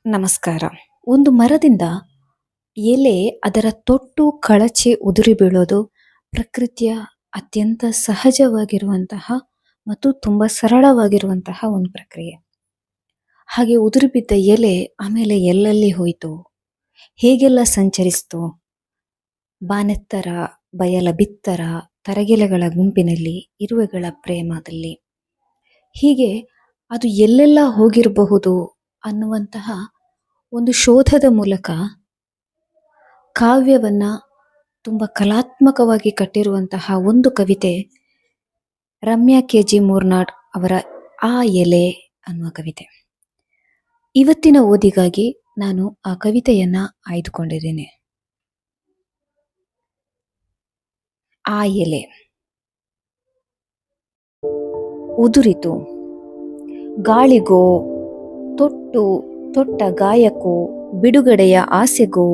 ನಮಸ್ಕಾರ. ಒಂದು ಮರದಿಂದ ಎಲೆ ಅದರ ತೊಟ್ಟು ಕಳಚಿ ಉದುರಿ ಬೀಳೋದು ಪ್ರಕೃತಿಯ ಅತ್ಯಂತ ಸಹಜವಾಗಿರುವಂತಹ ಮತ್ತು ತುಂಬ ಸರಳವಾಗಿರುವಂತಹ ಒಂದು ಪ್ರಕ್ರಿಯೆ. ಹಾಗೆ ಉದುರಿ ಬಿದ್ದ ಎಲೆ ಆಮೇಲೆ ಎಲ್ಲೆಲ್ಲಿ ಹೋಯಿತು, ಹೇಗೆಲ್ಲ ಸಂಚರಿಸಿತು, ಬಾನೆತ್ತರ, ಬಯಲ ಬಿತ್ತರ, ತರಗೆಲೆಗಳ ಗುಂಪಿನಲ್ಲಿ, ಇರುವೆಗಳ ಪ್ರೇಮದಲ್ಲಿ, ಹೀಗೆ ಅದು ಎಲ್ಲೆಲ್ಲ ಹೋಗಿರಬಹುದು ಅನ್ನುವಂತಹ ಒಂದು ಶೋಧದ ಮೂಲಕ ಕಾವ್ಯವನ್ನ ತುಂಬ ಕಲಾತ್ಮಕವಾಗಿ ಕಟ್ಟಿರುವಂತಹ ಒಂದು ಕವಿತೆ ರಮ್ಯಾ ಕೆ.ಜಿ. ಮೂರ್ನಾಡ್ ಅವರ ಆ ಎಲೆ ಅನ್ನುವ ಕವಿತೆ. ಇವತ್ತಿನ ಓದಿಗಾಗಿ ನಾನು ಆ ಕವಿತೆಯನ್ನ ಆಯ್ದುಕೊಂಡಿದ್ದೇನೆ. ಆ ಎಲೆ ಉದುರಿತು, ಗಾಳಿಗೋ, ತೊಟ್ಟ ಗಾಯಕ್ಕೋ, ಬಿಡುಗಡೆಯ ಆಸೆಗೋ,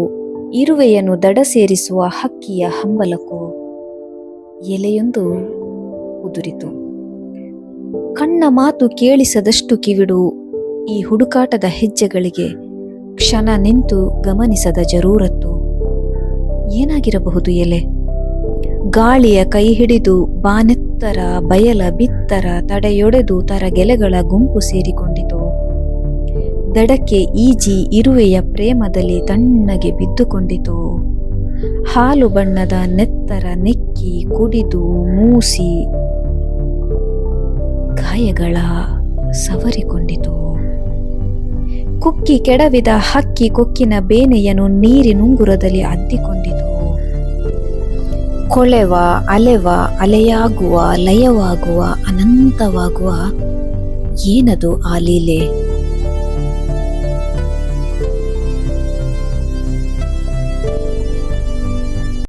ಇರುವೆಯನ್ನು ದಡ ಸೇರಿಸುವ ಹಕ್ಕಿಯ ಹಂಬಲಕ್ಕೋ ಎಲೆಯೊಂದು ಉದುರಿತು. ಕಣ್ಣ ಮಾತು ಕೇಳಿಸದಷ್ಟು ಕಿವಿಡು ಈ ಹುಡುಕಾಟದ ಹೆಜ್ಜೆಗಳಿಗೆ, ಕ್ಷಣ ನಿಂತು ಗಮನಿಸದ ಜರೂರತ್ತು. ಏನಾಗಿರಬಹುದು ಎಲೆ? ಗಾಳಿಯ ಕೈ ಹಿಡಿದು ಬಾನೆತ್ತರ, ಬಯಲ ಬಿತ್ತರ, ತಡೆಯೊಡೆದು ತರಗೆಲೆಗಳ ಗುಂಪು ಸೇರಿಕೊಂಡಿತು. ದಡಕ್ಕೆ ಈಜಿ ಇರುವೆಯ ಪ್ರೇಮದಲ್ಲಿ ತಣ್ಣಗೆ ಬಿದ್ದುಕೊಂಡಿತು. ಹಾಲು ಬಣ್ಣದ ನೆತ್ತರ ನೆಕ್ಕಿ ಕುಡಿದು ಮೂಸಿ ಗಾಯಗಳ ಸವರಿಕೊಂಡಿತು. ಕುಕ್ಕಿ ಕೆಡವಿದ ಹಕ್ಕಿ ಕೊಕ್ಕಿನ ಬೇನೆಯನ್ನು ನೀರಿನುಂಗುರದಲ್ಲಿ ಅದ್ದಿಕೊಂಡಿತು. ಕೊಳೆವ, ಅಲೆವ, ಅಲೆಯಾಗುವ, ಲಯವಾಗುವ, ಅನಂತವಾಗುವ ಏನದು ಆ ಲೀಲೆ?